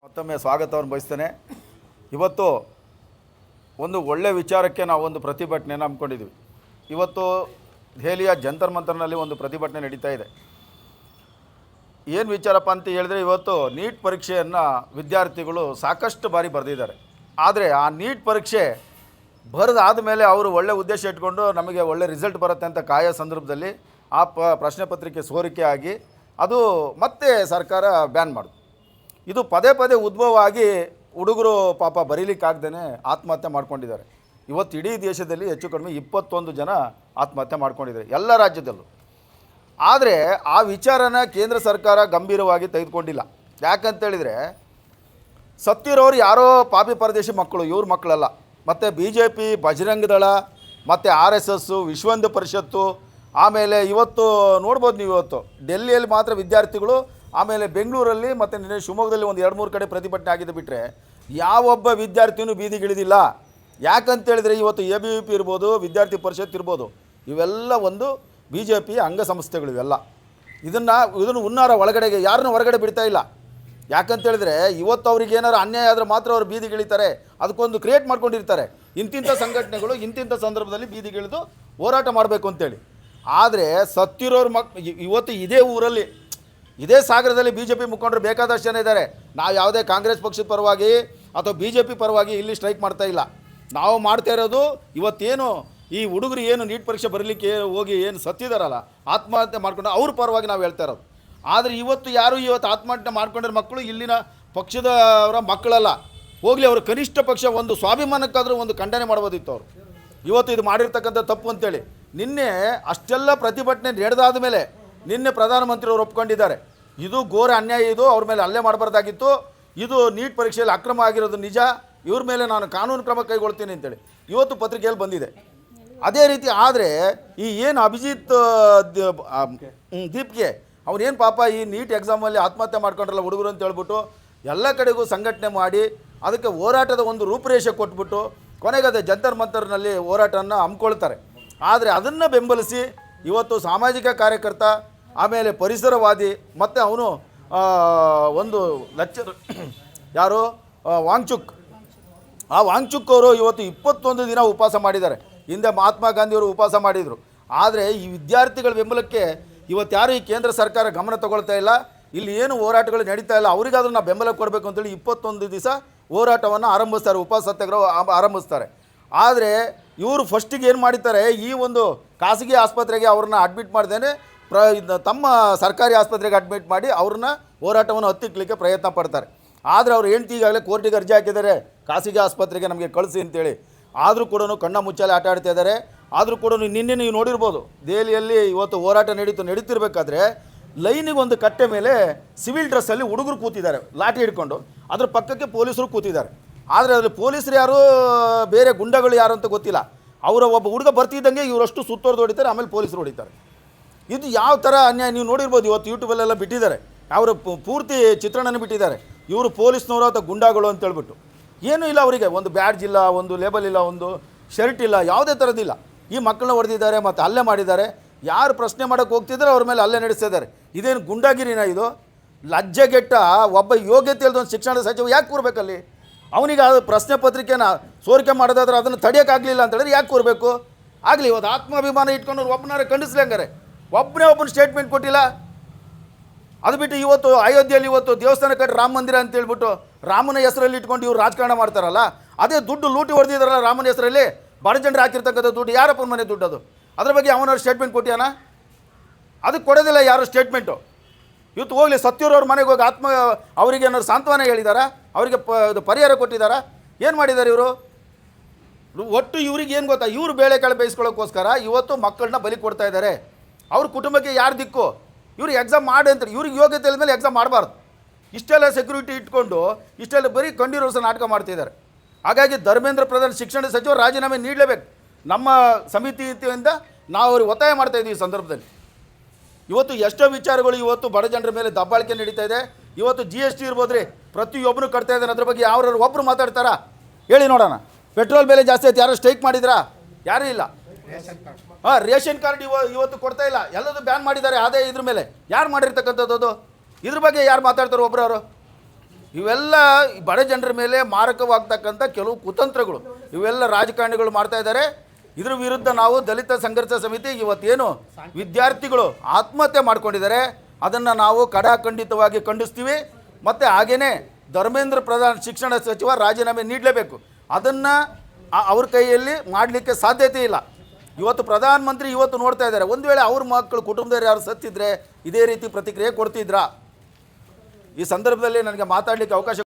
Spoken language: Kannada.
ಮತ್ತೊಮ್ಮೆ ಸ್ವಾಗತವನ್ನು ಬಯಸ್ತೇನೆ. ಇವತ್ತು ಒಂದು ಒಳ್ಳೆಯ ವಿಚಾರಕ್ಕೆ ನಾವು ಒಂದು ಪ್ರತಿಭಟನೆಯನ್ನು ಹಮ್ಮಿಕೊಂಡಿದ್ವಿ. ಇವತ್ತು ದೆಹಲಿಯ ಜಂತರ್ ಮಂತರ್ನಲ್ಲಿ ಒಂದು ಪ್ರತಿಭಟನೆ ನಡೀತಾ ಇದೆ. ಏನು ವಿಚಾರಪ್ಪ ಅಂತ ಹೇಳಿದ್ರೆ, ಇವತ್ತು ನೀಟ್ ಪರೀಕ್ಷೆಯನ್ನು ವಿದ್ಯಾರ್ಥಿಗಳು ಸಾಕಷ್ಟು ಬಾರಿ ಬರೆದಿದ್ದಾರೆ. ಆದರೆ ಆ ನೀಟ್ ಪರೀಕ್ಷೆ ಬರೆದಾದ ಮೇಲೆ ಅವರು ಒಳ್ಳೆ ಉದ್ದೇಶ ಇಟ್ಕೊಂಡು ನಮಗೆ ಒಳ್ಳೆ ರಿಸಲ್ಟ್ ಬರುತ್ತೆ ಅಂತ ಕಾಯೋ ಸಂದರ್ಭದಲ್ಲಿ ಆ ಪ್ರಶ್ನೆ ಪತ್ರಿಕೆ ಸೋರಿಕೆ ಆಗಿ ಅದು ಮತ್ತೆ ಸರ್ಕಾರ ಬ್ಯಾನ್ ಮಾಡಿತು. ಇದು ಪದೇ ಪದೇ ಉದ್ಭವ ಆಗಿ ಹುಡುಗರು ಪಾಪ ಬರೀಲಿಕ್ಕಾಗ್ದೇ ಆತ್ಮಹತ್ಯೆ ಮಾಡ್ಕೊಂಡಿದ್ದಾರೆ. ಇವತ್ತು ಇಡೀ ದೇಶದಲ್ಲಿ ಹೆಚ್ಚು ಕಡಿಮೆ 21 ಜನ ಆತ್ಮಹತ್ಯೆ ಮಾಡ್ಕೊಂಡಿದ್ದಾರೆ, ಎಲ್ಲ ರಾಜ್ಯದಲ್ಲೂ. ಆದರೆ ಆ ವಿಚಾರನ ಕೇಂದ್ರ ಸರ್ಕಾರ ಗಂಭೀರವಾಗಿ ತೆಗೆದುಕೊಂಡಿಲ್ಲ. ಯಾಕಂತೇಳಿದರೆ, ಸತ್ತಿರೋರು ಯಾರೋ ಪಾಪಿ ಪರದೇಶಿ ಮಕ್ಕಳು, ಇವ್ರ ಮಕ್ಕಳಲ್ಲ. ಮತ್ತು BJP, ಬಜರಂಗ ದಳ, ಮತ್ತು RSS, ವಿಶ್ವ ಹಿಂದೂ ಪರಿಷತ್ತು, ಆಮೇಲೆ ಇವತ್ತು ನೋಡ್ಬೋದು ನೀವು, ಇವತ್ತು ಡೆಲ್ಲಿಯಲ್ಲಿ ಮಾತ್ರ ವಿದ್ಯಾರ್ಥಿಗಳು, ಆಮೇಲೆ ಬೆಂಗಳೂರಲ್ಲಿ ಮತ್ತು ನಿನ್ನೆ ಶಿವಮೊಗ್ಗದಲ್ಲಿ ಒಂದು 2-3 ಕಡೆ ಪ್ರತಿಭಟನೆ ಆಗಿದೆ. ಬಿಟ್ಟರೆ ಯಾವೊಬ್ಬ ವಿದ್ಯಾರ್ಥಿನೂ ಬೀದಿಗಿಳಿದಿಲ್ಲ. ಯಾಕಂತೇಳಿದರೆ, ಇವತ್ತು ABVP ಇರ್ಬೋದು, ವಿದ್ಯಾರ್ಥಿ ಪರಿಷತ್ ಇರ್ಬೋದು, ಇವೆಲ್ಲ ಒಂದು BJP ಅಂಗಸಂಸ್ಥೆಗಳು. ಇವೆಲ್ಲ ಇದನ್ನು ಹುನ್ನಾರ ಒಳಗಡೆಗೆ ಯಾರನ್ನೂ ಹೊರಗಡೆ ಬಿಡ್ತಾ ಇಲ್ಲ. ಯಾಕಂತೇಳಿದರೆ, ಇವತ್ತು ಅವ್ರಿಗೆ ಏನಾರು ಅನ್ಯಾಯ ಆದರೆ ಮಾತ್ರ ಅವರು ಬೀದಿಗಿಳಿತಾರೆ. ಅದಕ್ಕೊಂದು ಕ್ರಿಯೇಟ್ ಮಾಡ್ಕೊಂಡಿರ್ತಾರೆ, ಇಂತಿಂಥ ಸಂಘಟನೆಗಳು ಇಂತಿಂಥ ಸಂದರ್ಭದಲ್ಲಿ ಬೀದಿಗಿಳಿದು ಹೋರಾಟ ಮಾಡಬೇಕು ಅಂತೇಳಿ. ಆದರೆ ಸತ್ತಿರೋರು ಇವತ್ತು ಇದೇ ಊರಲ್ಲಿ, ಇದೇ ಸಾಗರದಲ್ಲಿ BJP ಮುಖಂಡರು ಬೇಕಾದಷ್ಟು ಜನ ಇದ್ದಾರೆ. ನಾವು ಯಾವುದೇ ಕಾಂಗ್ರೆಸ್ ಪಕ್ಷದ ಪರವಾಗಿ ಅಥವಾ BJP ಪರವಾಗಿ ಇಲ್ಲಿ ಸ್ಟ್ರೈಕ್ ಮಾಡ್ತಾ ಇಲ್ಲ. ನಾವು ಮಾಡ್ತಾ ಇರೋದು, ಇವತ್ತೇನು ಈ ಹುಡುಗರು ಏನು ನೀಟ್ ಪರೀಕ್ಷೆ ಬರಲಿಕ್ಕೆ ಹೋಗಿ ಏನು ಸತ್ತಿದಾರಲ್ಲ, ಆತ್ಮಹತ್ಯೆ ಮಾಡ್ಕೊಂಡು ಅವ್ರ ಪರವಾಗಿ ನಾವು ಹೇಳ್ತಾ ಇರೋದು. ಆದರೆ ಇವತ್ತು ಆತ್ಮಹತ್ಯೆ ಮಾಡ್ಕೊಂಡಿರೋ ಮಕ್ಕಳು ಇಲ್ಲಿನ ಪಕ್ಷದವರ ಮಕ್ಕಳಲ್ಲ. ಹೋಗಲಿ, ಅವರು ಕನಿಷ್ಠ ಪಕ್ಷ ಒಂದು ಸ್ವಾಭಿಮಾನಕ್ಕಾದರೂ ಒಂದು ಖಂಡನೆ ಮಾಡ್ಬೋದಿತ್ತು ಅವರು. ಇವತ್ತು ಇದು ಮಾಡಿರ್ತಕ್ಕಂಥ ತಪ್ಪು ಅಂತೇಳಿ ನಿನ್ನೆ ಅಷ್ಟೆಲ್ಲ ಪ್ರತಿಭಟನೆ ನಡೆದಾದ ಮೇಲೆ ನಿನ್ನೆ ಪ್ರಧಾನಮಂತ್ರಿಯವರು ಒಪ್ಕೊಂಡಿದ್ದಾರೆ, ಇದು ಘೋರ ಅನ್ಯಾಯ, ಇದು ಅವ್ರ ಮೇಲೆ ಹಲ್ಲೆ ಮಾಡಬಾರ್ದಾಗಿತ್ತು, ಇದು ನೀಟ್ ಪರೀಕ್ಷೆಯಲ್ಲಿ ಅಕ್ರಮ ಆಗಿರೋದು ನಿಜ, ಇವ್ರ ಮೇಲೆ ನಾನು ಕಾನೂನು ಕ್ರಮ ಕೈಗೊಳ್ತೀನಿ ಅಂತೇಳಿ ಇವತ್ತು ಪತ್ರಿಕೆಯಲ್ಲಿ ಬಂದಿದೆ. ಅದೇ ರೀತಿ ಆದರೆ ಈ ಏನು ಅಭಿಜಿತ್ ದೀಪ್ಗೆ ಅವನೇನು ಪಾಪ ಈ ನೀಟ್ ಎಕ್ಸಾಮಲ್ಲಿ ಆತ್ಮಹತ್ಯೆ ಮಾಡ್ಕೊಂಡ್ರಲ್ಲ ಹುಡುಗರು ಅಂತ ಹೇಳ್ಬಿಟ್ಟು ಎಲ್ಲ ಕಡೆಗೂ ಸಂಘಟನೆ ಮಾಡಿ ಅದಕ್ಕೆ ಹೋರಾಟದ ಒಂದು ರೂಪುರೇಷೆ ಕೊಟ್ಬಿಟ್ಟು ಕೊನೆಗೆ ಅದೇ ಜಂತರ್ ಮಂತರ್ನಲ್ಲಿ ಹೋರಾಟವನ್ನು ಹಮ್ಮಿಕೊಳ್ತಾರೆ. ಆದರೆ ಅದನ್ನು ಬೆಂಬಲಿಸಿ ಇವತ್ತು ಸಾಮಾಜಿಕ ಕಾರ್ಯಕರ್ತ, ಆಮೇಲೆ ಪರಿಸರವಾದಿ, ಮತ್ತು ಅವನು ಒಂದು ಯಾರು ವಾಂಗ್ಚುಕ್, ಆ ವಾಂಗ್ಚುಕ್ ಅವರು ಇವತ್ತು 21 ದಿನ ಉಪವಾಸ ಮಾಡಿದ್ದಾರೆ. ಹಿಂದೆ ಮಹಾತ್ಮ ಗಾಂಧಿಯವರು ಉಪವಾಸ ಮಾಡಿದರು. ಆದರೆ ಈ ವಿದ್ಯಾರ್ಥಿಗಳ ಬೆಂಬಲಕ್ಕೆ ಇವತ್ತು ಯಾರು ಈ ಕೇಂದ್ರ ಸರ್ಕಾರ ಗಮನ ತಗೊಳ್ತಾ ಇಲ್ಲ. ಇಲ್ಲಿ ಏನು ಹೋರಾಟಗಳು ನಡೀತಾ ಇಲ್ಲ, ಅವರಿಗಾದ್ರೂ ನಾವು ಬೆಂಬಲ ಕೊಡಬೇಕು ಅಂತೇಳಿ 21 ದಿವಸ ಹೋರಾಟವನ್ನು ಆರಂಭಿಸ್ತಾರೆ, ಉಪವಾಸ ಸತ್ಯಾಗ್ರಹ ಆರಂಭಿಸ್ತಾರೆ. ಆದರೆ ಇವರು ಫಸ್ಟಿಗೆ ಏನು ಮಾಡಿದ್ದಾರೆ, ಈ ಒಂದು ಖಾಸಗಿ ಆಸ್ಪತ್ರೆಗೆ ಅವ್ರನ್ನ ಅಡ್ಮಿಟ್ ಮಾಡ್ದೇನೆ ತಮ್ಮ ಸರ್ಕಾರಿ ಆಸ್ಪತ್ರೆಗೆ ಅಡ್ಮಿಟ್ ಮಾಡಿ ಅವ್ರನ್ನ ಹೋರಾಟವನ್ನು ಹತ್ತಿಕ್ಕಲಿಕ್ಕೆ ಪ್ರಯತ್ನ ಪಡ್ತಾರೆ. ಆದರೆ ಅವ್ರು ಹೆಂಡ್ತಿ ಈಗಾಗಲೇ ಕೋರ್ಟಿಗೆ ಅರ್ಜಿ ಹಾಕಿದ್ದಾರೆ, ಖಾಸಗಿ ಆಸ್ಪತ್ರೆಗೆ ನಮಗೆ ಕಳಿಸಿ ಅಂತೇಳಿ. ಆದರೂ ಕೂಡ ಕಣ್ಣ ಮುಚ್ಚಾಲೆ ಆಟ ಆಡ್ತಾ ಇದ್ದಾರೆ. ಆದರೂ ಕೂಡ ನಿನ್ನೆ ನೀವು ನೋಡಿರ್ಬೋದು, ದೆಹಲಿಯಲ್ಲಿ ಇವತ್ತು ಹೋರಾಟ ನಡೀತಿರ್ಬೇಕಾದ್ರೆ ಲೈನಿಗೆ ಒಂದು ಕಟ್ಟೆ ಮೇಲೆ ಸಿವಿಲ್ ಡ್ರೆಸ್ಸಲ್ಲಿ ಹುಡುಗರು ಕೂತಿದ್ದಾರೆ, ಲಾಠಿ ಹಿಡ್ಕೊಂಡು. ಅದ್ರ ಪಕ್ಕಕ್ಕೆ ಪೊಲೀಸರು ಕೂತಿದ್ದಾರೆ. ಆದರೆ ಅದರಲ್ಲಿ ಪೊಲೀಸರು ಯಾರು, ಬೇರೆ ಗುಂಡಗಳು ಯಾರು ಅಂತ ಗೊತ್ತಿಲ್ಲ. ಅವರ ಒಬ್ಬ ಹುಡುಗ ಬರ್ತಿದ್ದಂಗೆ ಇವರಷ್ಟು ಸುತ್ತೋರ್ದು ಹೊಡಿತಾರೆ, ಆಮೇಲೆ ಪೊಲೀಸರು ಹೊಡಿತಾರೆ. ಇದು ಯಾವ ಥರ ಅನ್ಯಾಯ ನೀವು ನೋಡಿರ್ಬೋದು. ಇವತ್ತು ಯೂಟ್ಯೂಬಲ್ಲೆಲ್ಲ ಬಿಟ್ಟಿದ್ದಾರೆ, ಅವರ ಪೂರ್ತಿ ಚಿತ್ರಣನ ಬಿಟ್ಟಿದ್ದಾರೆ. ಇವರು ಪೊಲೀಸ್ನವರು ಅಥವಾ ಗುಂಡಾಗಳು ಅಂತ ಹೇಳ್ಬಿಟ್ಟು. ಏನೂ ಇಲ್ಲ ಅವರಿಗೆ, ಒಂದು ಬ್ಯಾಡ್ಜ್ ಇಲ್ಲ, ಒಂದು ಲೇಬಲ್ ಇಲ್ಲ, ಒಂದು ಶರ್ಟ್ ಇಲ್ಲ, ಯಾವುದೇ ಥರದ್ದಿಲ್ಲ. ಈ ಮಕ್ಕಳನ್ನ ಹೊಡೆದಿದ್ದಾರೆ ಮತ್ತು ಹಲ್ಲೆ ಮಾಡಿದ್ದಾರೆ. ಯಾರು ಪ್ರಶ್ನೆ ಮಾಡೋಕ್ಕೆ ಹೋಗ್ತಿದ್ದಾರೆ ಅವ್ರ ಮೇಲೆ ಹಲ್ಲೆ ನಡೆಸ್ತಿದ್ದಾರೆ. ಇದೇನು ಗುಂಡಾಗಿರಿನ ಇದು? ಲಜ್ಜೆಗೆಟ್ಟ ಒಬ್ಬ ಯೋಗ್ಯತೆ ಇಲ್ಲದ ಒಂದು ಶಿಕ್ಷಣ ಸಚಿವ ಯಾಕೆ ಕೂರಬೇಕಲ್ಲಿ? ಅವನಿಗೆ ಅದು ಪ್ರಶ್ನೆ ಪತ್ರಿಕೆನ ಸೋರಿಕೆ ಮಾಡೋದಾದ್ರೆ ಅದನ್ನು ತಡೆಯೋಕ್ಕಾಗಲಿಲ್ಲ ಅಂತ ಹೇಳಿದ್ರೆ ಯಾಕೆ ಕೂರಬೇಕು? ಆಗಲಿ, ಇವತ್ತು ಆತ್ಮಾಭಿಮಾನ ಇಟ್ಕೊಂಡು ಒಬ್ಬನಾರೆ ಖಂಡಿಸ್ಲಿ. ಹಂಗಾರೆ ಒಬ್ಬನ ಸ್ಟೇಟ್ಮೆಂಟ್ ಕೊಟ್ಟಿಲ್ಲ. ಅದು ಬಿಟ್ಟು ಇವತ್ತು ಅಯೋಧ್ಯೆಯಲ್ಲಿ ಇವತ್ತು ದೇವಸ್ಥಾನ ಕಟ್ಟಿ ರಾಮ ಮಂದಿರ ಅಂತ ಹೇಳ್ಬಿಟ್ಟು ರಾಮನ ಹೆಸರಲ್ಲಿ ಇಟ್ಕೊಂಡು ಇವ್ರು ರಾಜಕಾರಣ ಮಾಡ್ತಾರಲ್ಲ, ಅದೇ ದುಡ್ಡು ಲೂಟಿ ಹೊಡೆದಿದ್ದಾರಲ್ಲ ರಾಮನ ಹೆಸರಲ್ಲಿ, ಬಡ ಜನರು ಹಾಕಿರ್ತಕ್ಕಂಥ ದುಡ್ಡು, ಯಾರಪ್ಪನ ಮನೆ ದುಡ್ಡು ಅದು? ಅದ್ರ ಬಗ್ಗೆ ಅವನವ್ರು ಸ್ಟೇಟ್ಮೆಂಟ್ ಕೊಟ್ಟಿಯಾನ? ಅದಕ್ಕೆ ಕೊಡೋದಿಲ್ಲ ಯಾರು ಸ್ಟೇಟ್ಮೆಂಟು. ಇವತ್ತು ಹೋಗಲಿ, ಸತ್ತಿರೋರ ಮನೆಗೆ ಹೋಗಿ ಅವರಿಗೆ ಏನಾದ್ರು ಸಾಂತ್ವನ ಹೇಳಿದಾರಾ? ಅವರಿಗೆ ಪರಿಹಾರ ಕೊಟ್ಟಿದ್ದಾರಾ? ಏನು ಮಾಡಿದ್ದಾರೆ ಇವರು? ಒಟ್ಟು ಇವ್ರಿಗೆ ಏನು ಗೊತ್ತಾ, ಇವರು ಬೇಳೆಕಾಳು ಬೇಯಿಸ್ಕೊಳ್ಳೋಕ್ಕೋಸ್ಕರ ಇವತ್ತು ಮಕ್ಕಳನ್ನ ಬಲಿ ಕೊಡ್ತಾ ಇದ್ದಾರೆ. ಅವ್ರ ಕುಟುಂಬಕ್ಕೆ ಯಾರು ದಿಕ್ಕು? ಇವ್ರಿಗೆ ಎಕ್ಸಾಮ್ ಮಾಡಿ ಅಂತ ಇವ್ರಿಗೆ ಯೋಗ್ಯತೆ ಇಲ್ಲದ ಮೇಲೆ ಎಕ್ಸಾಮ್ ಮಾಡಬಾರ್ದು. ಇಷ್ಟೆಲ್ಲ ಸೆಕ್ಯೂರಿಟಿ ಇಟ್ಕೊಂಡು ಇಷ್ಟೆಲ್ಲ ಬರೀ ಕಂಡಿರೋಸ ನಾಟಕ ಮಾಡ್ತಿದ್ದಾರೆ. ಹಾಗಾಗಿ ಧರ್ಮೇಂದ್ರ ಪ್ರಧಾನ್ ಶಿಕ್ಷಣ ಸಚಿವರು ರಾಜೀನಾಮೆ ನೀಡಲೇಬೇಕು. ನಮ್ಮ ಸಮಿತಿಯಿಂದ ನಾವು ಅವ್ರಿಗೆ ಒತ್ತಾಯ ಮಾಡ್ತಾಯಿದ್ದೀವಿ. ಈ ಸಂದರ್ಭದಲ್ಲಿ ಇವತ್ತು ಎಷ್ಟೋ ವಿಚಾರಗಳು ಇವತ್ತು ಬಡ ಜನರ ಮೇಲೆ ದಬ್ಬಾಳಿಕೆ ನಡೀತಾ ಇದೆ. ಇವತ್ತು GST ಇರ್ಬೋದು ರೀ, ಪ್ರತಿಯೊಬ್ಬರು ಕಟ್ತಾ ಇದ್ದಾರೆ. ಅದ್ರ ಬಗ್ಗೆ ಯಾರು ಒಬ್ಬರು ಮಾತಾಡ್ತಾರಾ ಹೇಳಿ ನೋಡೋಣ? ಪೆಟ್ರೋಲ್ ಬೆಲೆ ಜಾಸ್ತಿ ಆಯ್ತು, ಯಾರು ಸ್ಟ್ರೈಕ್ ಮಾಡಿದ್ರಾ? ಯಾರೂ ಇಲ್ಲ. ರೇಷನ್ ಕಾರ್ಡ್ ಇವತ್ತು ಕೊಡ್ತಾ ಇಲ್ಲ, ಎಲ್ಲದೂ ಬ್ಯಾನ್ ಮಾಡಿದ್ದಾರೆ. ಅದೇ ಇದ್ರ ಮೇಲೆ ಯಾರು ಮಾಡಿರ್ತಕ್ಕಂಥದ್ದು? ಅದು ಇದ್ರ ಬಗ್ಗೆ ಯಾರು ಮಾತಾಡ್ತಾರೆ? ಒಬ್ಬರವರು ಇವೆಲ್ಲ ಬಡ ಜನರ ಮೇಲೆ ಮಾರಕವಾಗ್ತಕ್ಕಂಥ ಕೆಲವು ಕುತಂತ್ರಗಳು ಇವೆಲ್ಲ ರಾಜಕಾರಣಿಗಳು ಮಾಡ್ತಾ ಇದ್ದಾರೆ. ಇದ್ರ ವಿರುದ್ಧ ನಾವು ದಲಿತ ಸಂಘರ್ಷ ಸಮಿತಿ ಇವತ್ತೇನು ವಿದ್ಯಾರ್ಥಿಗಳು ಆತ್ಮಹತ್ಯೆ ಮಾಡ್ಕೊಂಡಿದ್ದಾರೆ ಅದನ್ನು ನಾವು ಖಡಾಖಂಡಿತವಾಗಿ ಖಂಡಿಸ್ತೀವಿ. ಮತ್ತು ಹಾಗೆಯೇ ಧರ್ಮೇಂದ್ರ ಪ್ರಧಾನ್ ಶಿಕ್ಷಣ ಸಚಿವ ರಾಜೀನಾಮೆ ನೀಡಲೇಬೇಕು. ಅದನ್ನು ಅವ್ರ ಕೈಯಲ್ಲಿ ಮಾಡಲಿಕ್ಕೆ ಸಾಧ್ಯತೆ ಇಲ್ಲ. ಇವತ್ತು ಪ್ರಧಾನಮಂತ್ರಿ ಇವತ್ತು ನೋಡ್ತಾ ಇದ್ದಾರೆ, ಒಂದು ವೇಳೆ ಅವ್ರ ಮಕ್ಕಳು ಕುಟುಂಬದವ್ರು ಯಾರು ಸತ್ತಿದ್ರೆ ಇದೇ ರೀತಿ ಪ್ರತಿಕ್ರಿಯೆ ಕೊಡ್ತಿದ್ರಾ? ಈ ಸಂದರ್ಭದಲ್ಲಿ ನನಗೆ ಮಾತಾಡಲಿಕ್ಕೆ ಅವಕಾಶ